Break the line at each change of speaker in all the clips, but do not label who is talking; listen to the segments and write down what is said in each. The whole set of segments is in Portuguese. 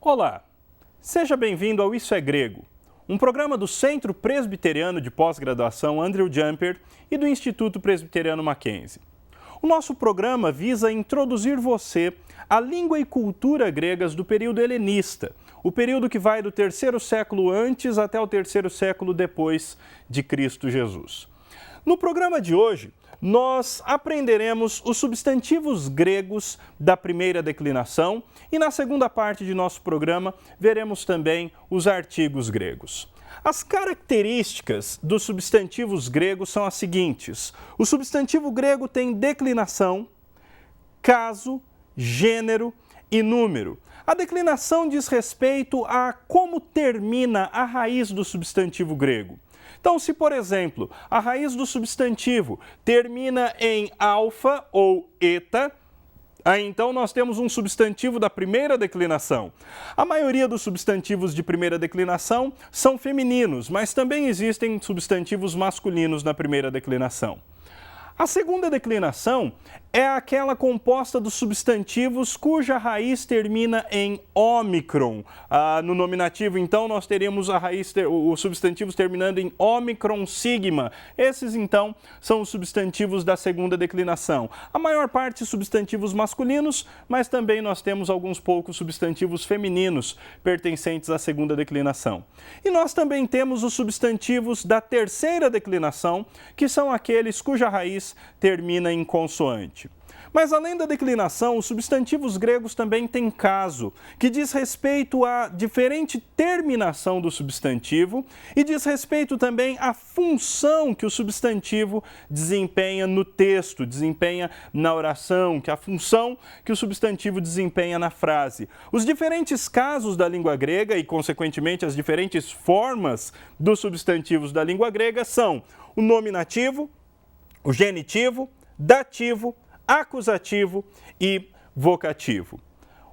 Olá, seja bem-vindo ao Isso é Grego, um programa do Centro Presbiteriano de Pós-Graduação Andrew Jumper e do Instituto Presbiteriano Mackenzie. O nosso programa visa introduzir você à língua e cultura gregas do período helenista, o período que vai do terceiro século antes até o terceiro século depois de Cristo Jesus. No programa de hoje, nós aprenderemos os substantivos gregos da primeira declinação e na segunda parte de nosso programa veremos também os artigos gregos. As características dos substantivos gregos são as seguintes: o substantivo grego tem declinação, caso, gênero e número. A declinação diz respeito a como termina a raiz do substantivo grego. Então, se, por exemplo, a raiz do substantivo termina em alfa ou eta, aí então nós temos um substantivo da primeira declinação. A maioria dos substantivos de primeira declinação são femininos, mas também existem substantivos masculinos na primeira declinação. A segunda declinação é aquela composta dos substantivos cuja raiz termina em ômicron. No nominativo, então, nós teremos os substantivos terminando em ômicron sigma. Esses, então, são os substantivos da segunda declinação. A maior parte substantivos masculinos, mas também nós temos alguns poucos substantivos femininos pertencentes à segunda declinação. E nós também temos os substantivos da terceira declinação, que são aqueles cuja raiz termina em consoante. Mas além da declinação, os substantivos gregos também têm caso, que diz respeito à diferente terminação do substantivo e diz respeito também à função que o substantivo desempenha no texto, desempenha na oração, que é a função que o substantivo desempenha na frase. Os diferentes casos da língua grega e, consequentemente, as diferentes formas dos substantivos da língua grega são o nominativo, o genitivo, dativo, acusativo e vocativo.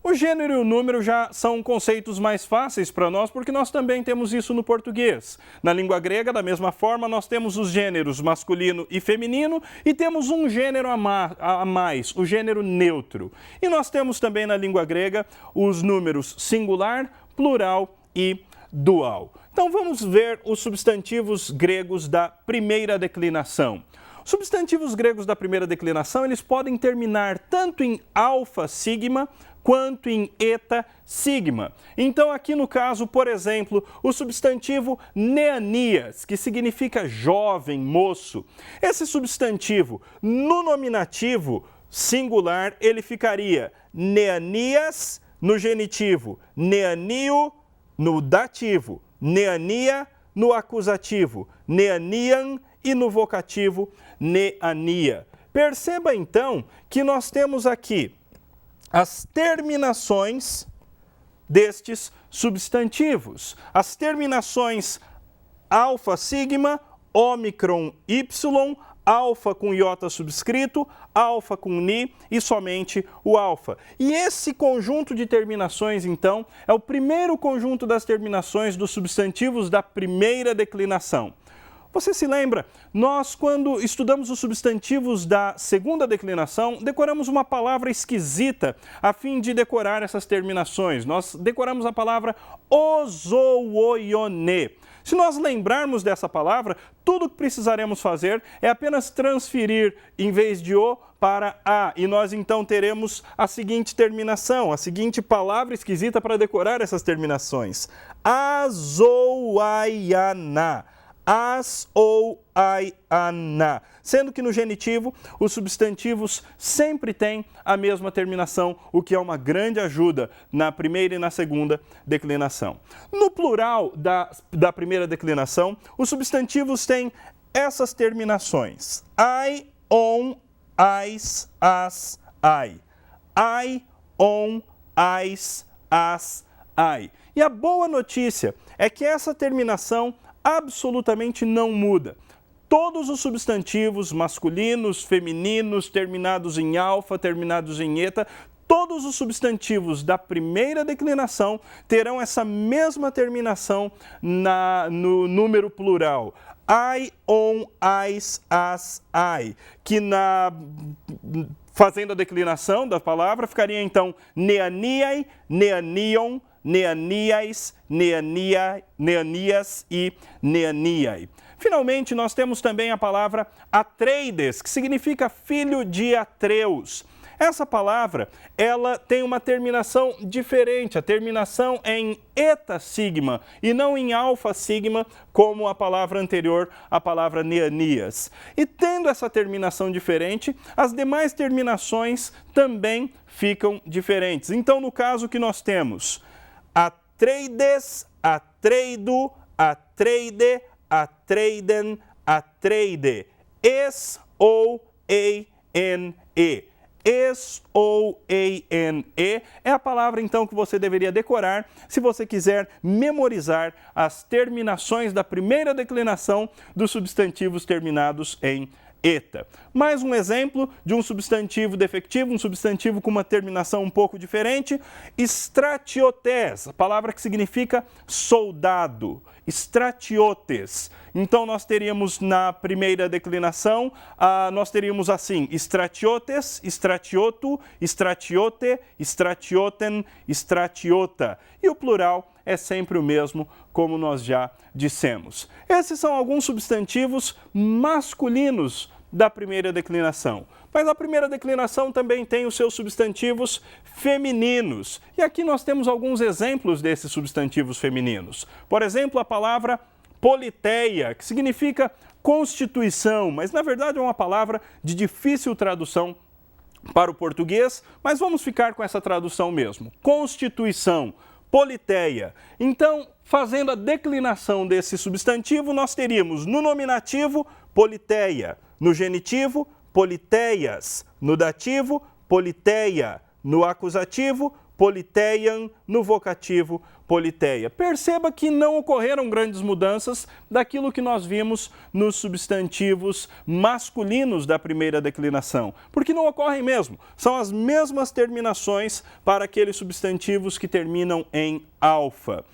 O gênero e o número já são conceitos mais fáceis para nós, porque nós também temos isso no português. Na língua grega, da mesma forma, nós temos os gêneros masculino e feminino e temos um gênero a mais, o gênero neutro. E nós temos também na língua grega os números singular, plural e dual. Então vamos ver os substantivos gregos da primeira declinação. Substantivos gregos da primeira declinação, eles podem terminar tanto em alfa sigma quanto em eta sigma. Então aqui no caso, por exemplo, o substantivo neanias, que significa jovem, moço. Esse substantivo no nominativo singular, ele ficaria neanias no genitivo, neanio no dativo, neania no acusativo, neanian e no vocativo, neania. Perceba então que nós temos aqui as terminações destes substantivos. As terminações alfa sigma, ômicron y, alfa com iota subscrito, alfa com ni e somente o alfa. E esse conjunto de terminações, então, é o primeiro conjunto das terminações dos substantivos da primeira declinação. Você se lembra? Nós, quando estudamos os substantivos da segunda declinação, decoramos uma palavra esquisita a fim de decorar essas terminações. Nós decoramos a palavra ozooione. Se nós lembrarmos dessa palavra, tudo o que precisaremos fazer é apenas transferir, em vez de o, para a. E nós então teremos a seguinte terminação, a seguinte palavra esquisita para decorar essas terminações. Azouaiana. As ou ai, ana. Sendo que no genitivo, os substantivos sempre têm a mesma terminação, o que é uma grande ajuda na primeira e na segunda declinação. No plural da primeira declinação, os substantivos têm essas terminações. Ai, on, ais, as, ai. Ai, on, ais, as, ai. E a boa notícia é que essa terminação absolutamente não muda. Todos os substantivos masculinos, femininos, terminados em alfa, terminados em eta, todos os substantivos da primeira declinação terão essa mesma terminação no número plural. Ai, on, ais, as, ai, que fazendo a declinação da palavra, ficaria então neaniai, neanion, Neanias, Neanias e Neaniai. Finalmente, nós temos também a palavra Atreides, que significa filho de Atreus. Essa palavra, ela tem uma terminação diferente, a terminação é em eta sigma e não em alfa sigma, como a palavra anterior, a palavra Neanias. E tendo essa terminação diferente, as demais terminações também ficam diferentes. Então, no caso que nós temos Atreides, Atreido, Atreide, Atreiden, Atreide, S-O-A-N-E. S-O-A-N-E é a palavra, então, que você deveria decorar se você quiser memorizar as terminações da primeira declinação dos substantivos terminados em eta. Mais um exemplo de um substantivo defectivo, um substantivo com uma terminação um pouco diferente, stratiotes, a palavra que significa soldado, stratiotes. Então, nós teríamos na primeira declinação, nós teríamos assim, stratiotes, stratioto, stratiote, stratioten, stratiota. E o plural é sempre o mesmo, como nós já dissemos. Esses são alguns substantivos masculinos da primeira declinação. Mas a primeira declinação também tem os seus substantivos femininos. E aqui nós temos alguns exemplos desses substantivos femininos. Por exemplo, a palavra politeia, que significa constituição, mas na verdade é uma palavra de difícil tradução para o português, mas vamos ficar com essa tradução mesmo. Constituição, politeia. Então, fazendo a declinação desse substantivo, nós teríamos no nominativo, politeia, no genitivo, politeias, no dativo, politeia, no acusativo, politeian, no vocativo, politeia. Perceba que não ocorreram grandes mudanças daquilo que nós vimos nos substantivos masculinos da primeira declinação, porque não ocorrem mesmo. São as mesmas terminações para aqueles substantivos que terminam em alfa.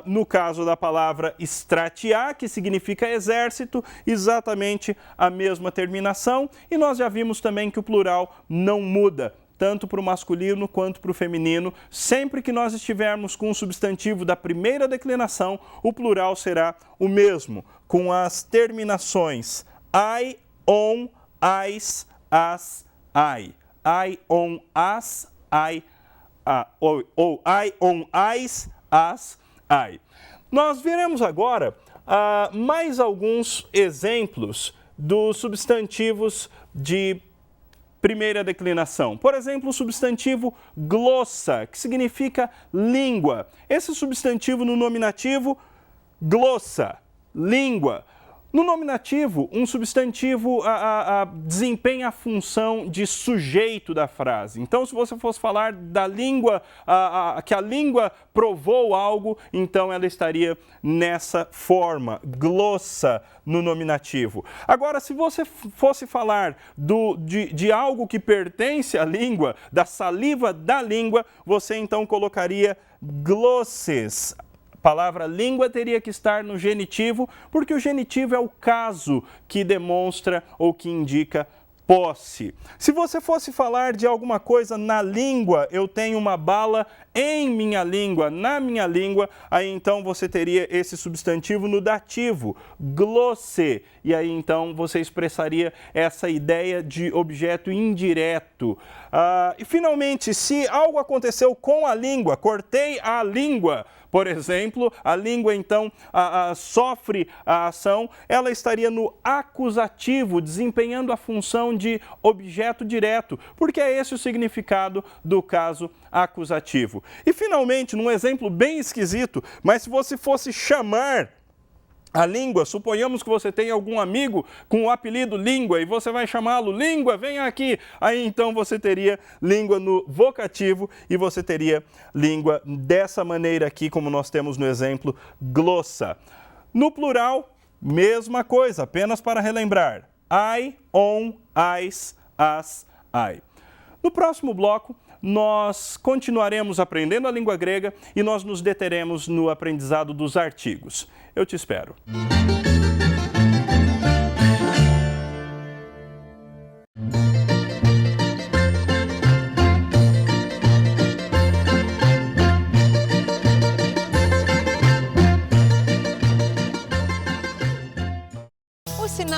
No caso da palavra stratiar, que significa exército, exatamente a mesma terminação, e nós já vimos também que o plural não muda, tanto para o masculino quanto para o feminino. Sempre que nós estivermos com o substantivo da primeira declinação, o plural será o mesmo, com as terminações I, on, as, I, on, as, ou I, on, as, I. Nós veremos agora mais alguns exemplos dos substantivos de primeira declinação. Por exemplo, o substantivo glossa, que significa língua. Esse substantivo no nominativo, glossa, língua. No nominativo, um substantivo desempenha a função de sujeito da frase. Então, se você fosse falar da língua, que a língua provou algo, então ela estaria nessa forma, glossa, no nominativo. Agora, se você fosse falar de algo que pertence à língua, da saliva da língua, você então colocaria glosses. A palavra língua teria que estar no genitivo, porque o genitivo é o caso que demonstra ou que indica posse. Se você fosse falar de alguma coisa na língua, eu tenho uma bala em minha língua, na minha língua, aí então você teria esse substantivo no dativo, glosse, e aí então você expressaria essa ideia de objeto indireto. E finalmente, se algo aconteceu com a língua, cortei a língua, por exemplo, a língua então sofre a ação, ela estaria no acusativo, desempenhando a função de objeto direto, porque é esse o significado do caso acusativo. E finalmente, num exemplo bem esquisito, mas se você fosse chamar a língua, suponhamos que você tem algum amigo com o apelido língua e você vai chamá-lo língua, venha aqui. Aí então você teria língua no vocativo e você teria língua dessa maneira aqui, como nós temos no exemplo, glossa. No plural, mesma coisa, apenas para relembrar. I, on, as, I. No próximo bloco, nós continuaremos aprendendo a língua grega e nós nos deteremos no aprendizado dos artigos. Eu te espero.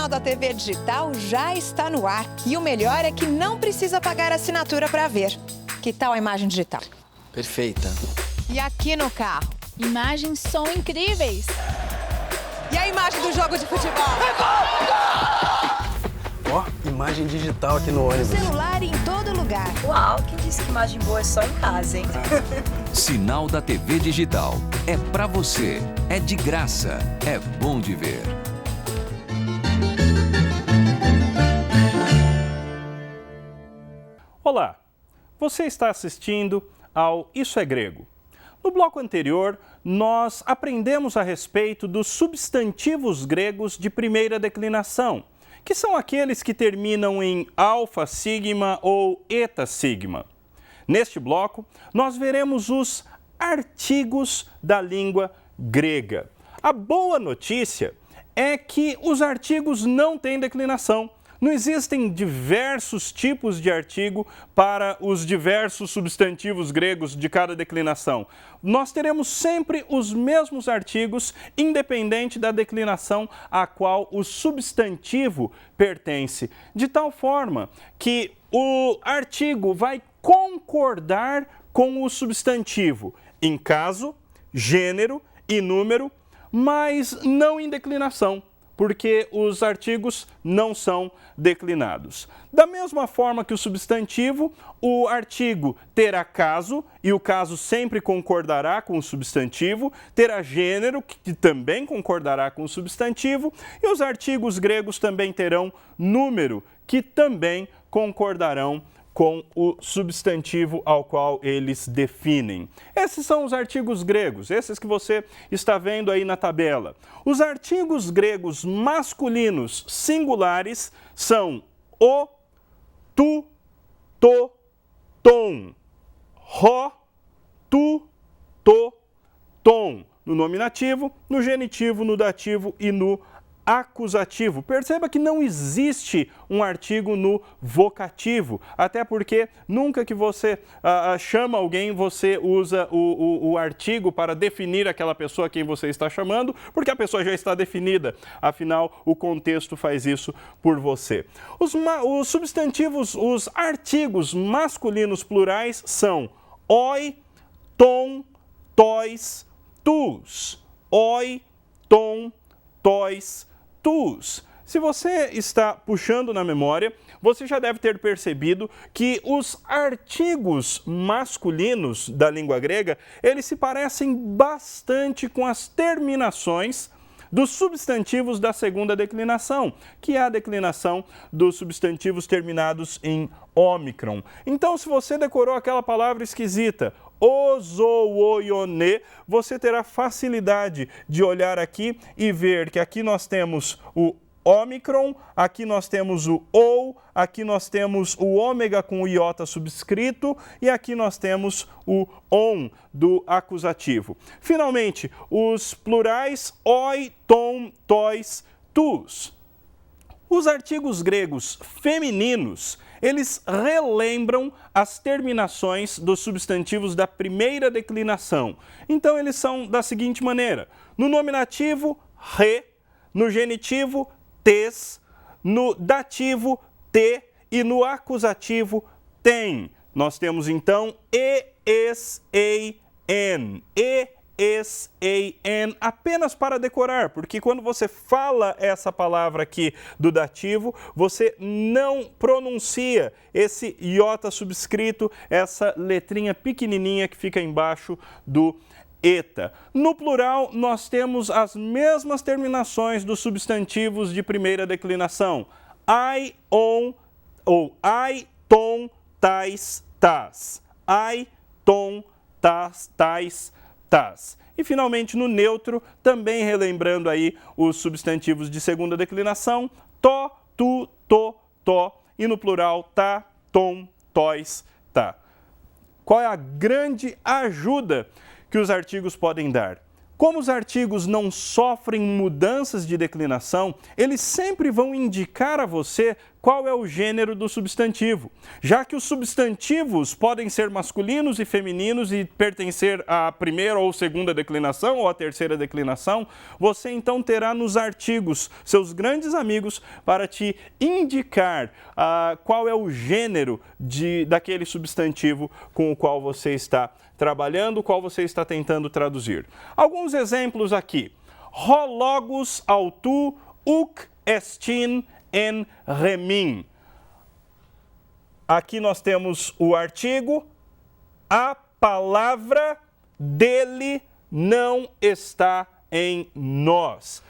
da TV Digital já está no ar. E o melhor é que não precisa pagar assinatura para ver. Que tal a imagem digital?
Perfeita.
E aqui no carro?
Imagens são incríveis.
E a imagem do jogo de futebol?
Ó, imagem digital aqui no ônibus.
Celular em todo lugar.
Uau, quem disse que imagem boa é só em casa, hein?
Sinal da TV Digital. É pra você. É de graça. É bom de ver.
Olá, você está assistindo ao Isso é Grego. No bloco anterior, nós aprendemos a respeito dos substantivos gregos de primeira declinação, que são aqueles que terminam em alfa, sigma ou eta, sigma. Neste bloco, nós veremos os artigos da língua grega. A boa notícia é que os artigos não têm declinação. Não existem diversos tipos de artigo para os diversos substantivos gregos de cada declinação. Nós teremos sempre os mesmos artigos, independente da declinação a qual o substantivo pertence, de tal forma que o artigo vai concordar com o substantivo em caso, gênero e número, mas não em declinação, porque os artigos não são declinados. Da mesma forma que o substantivo, o artigo terá caso, e o caso sempre concordará com o substantivo, terá gênero, que também concordará com o substantivo, e os artigos gregos também terão número, que também concordarão com o substantivo ao qual eles definem. Esses são os artigos gregos, esses que você está vendo aí na tabela. Os artigos gregos masculinos singulares são o, tu, to, tom, ro, tu, to, tom, no nominativo, no genitivo, no dativo e no acusativo. Perceba que não existe um artigo no vocativo, até porque nunca que você chama alguém, você usa o artigo para definir aquela pessoa a quem você está chamando, porque a pessoa já está definida, afinal o contexto faz isso por você. Os substantivos, os artigos masculinos plurais são oi, tom, tois, tus. Oi, tom, tois, tus. Se você está puxando na memória, você já deve ter percebido que os artigos masculinos da língua grega, eles se parecem bastante com as terminações dos substantivos da segunda declinação, que é a declinação dos substantivos terminados em ômicron. Então, se você decorou aquela palavra esquisita, ozoioione, você terá facilidade de olhar aqui e ver que aqui nós temos o ômicron, aqui nós temos o ou, aqui nós temos o ômega com o iota subscrito e aqui nós temos o on do acusativo. Finalmente, os plurais oi, tom, tois, tus. Os artigos gregos femininos, eles relembram as terminações dos substantivos da primeira declinação. Então, eles são da seguinte maneira: no nominativo, re, no genitivo, tes, no dativo, te e no acusativo, tem. Nós temos então e, es, ei, en. E-S-A-N, apenas para decorar, porque quando você fala essa palavra aqui do dativo, você não pronuncia esse iota subscrito, essa letrinha pequenininha que fica embaixo do eta. No plural, nós temos as mesmas terminações dos substantivos de primeira declinação. Ai, on, ou ai, tom, tais, tas. Ai, tom, tas, tais, tas. E finalmente no neutro, também relembrando aí os substantivos de segunda declinação, to, tu, to, to, e no plural, tá, tom, tois, tá. Qual é a grande ajuda que os artigos podem dar? Como os artigos não sofrem mudanças de declinação, eles sempre vão indicar a você qual é o gênero do substantivo. Já que os substantivos podem ser masculinos e femininos e pertencer à primeira ou segunda declinação ou à terceira declinação, você então terá nos artigos seus grandes amigos para te indicar qual é o gênero daquele substantivo com o qual você está trabalhando, qual você está tentando traduzir. Alguns exemplos aqui. Ho logos autu uk estin en remin. Aqui nós temos o artigo, a palavra dele não está em nós.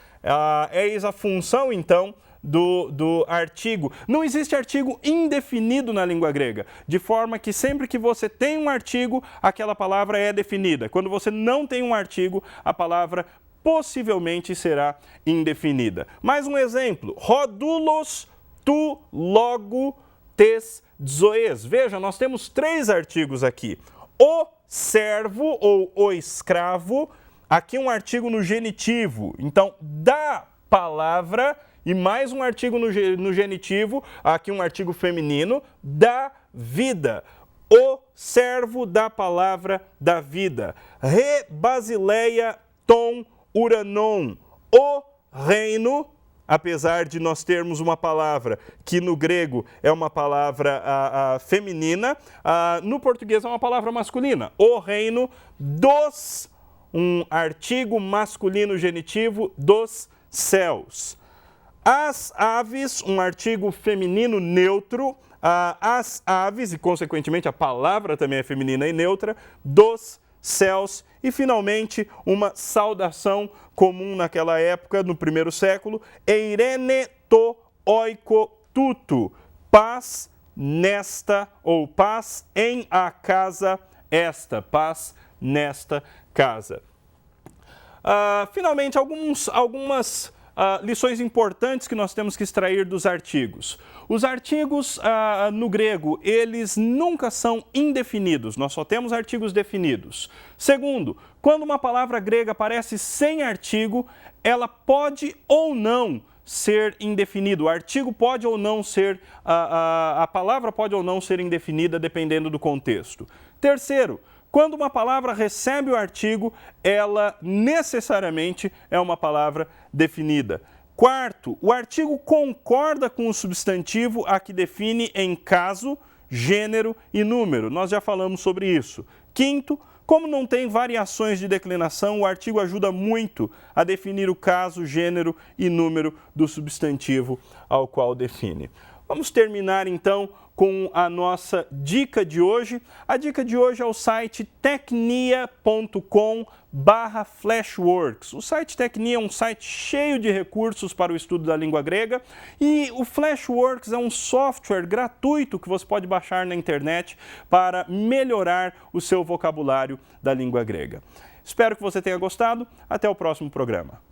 Eis a função, então, do artigo. Não existe artigo indefinido na língua grega, de forma que sempre que você tem um artigo, aquela palavra é definida. Quando você não tem um artigo, a palavra possivelmente será indefinida. Mais um exemplo. Rodulos tu logo tes zoes. Veja, nós temos 3 artigos aqui. O servo ou o escravo, aqui um artigo no genitivo. Então, da palavra, e mais um artigo no genitivo, aqui um artigo feminino, da vida. O servo da palavra da vida. Re basileia ton uranon. O reino, apesar de nós termos uma palavra que no grego é uma palavra feminina, no português é uma palavra masculina. O reino dos, um artigo masculino genitivo, dos céus. As aves, um artigo feminino neutro, as aves, e consequentemente a palavra também é feminina e neutra, dos céus. E finalmente uma saudação comum naquela época, no primeiro século, eirene to oiko tutu, paz nesta, ou paz em a casa esta, paz nesta casa. Finalmente, algumas lições importantes que nós temos que extrair dos artigos. Os artigos no grego, eles nunca são indefinidos, nós só temos artigos definidos. Segundo, quando uma palavra grega aparece sem artigo, ela pode ou não ser indefinida. O artigo pode ou não ser, a palavra pode ou não ser indefinida, dependendo do contexto. Terceiro, quando uma palavra recebe o artigo, ela necessariamente é uma palavra definida. Quarto, o artigo concorda com o substantivo a que define em caso, gênero e número. Nós já falamos sobre isso. Quinto, como não tem variações de declinação, o artigo ajuda muito a definir o caso, gênero e número do substantivo ao qual define. Vamos terminar então com a nossa dica de hoje. A dica de hoje é o site tecnia.com/flashworks. O site Tecnia é um site cheio de recursos para o estudo da língua grega e o Flashworks é um software gratuito que você pode baixar na internet para melhorar o seu vocabulário da língua grega. Espero que você tenha gostado. Até o próximo programa.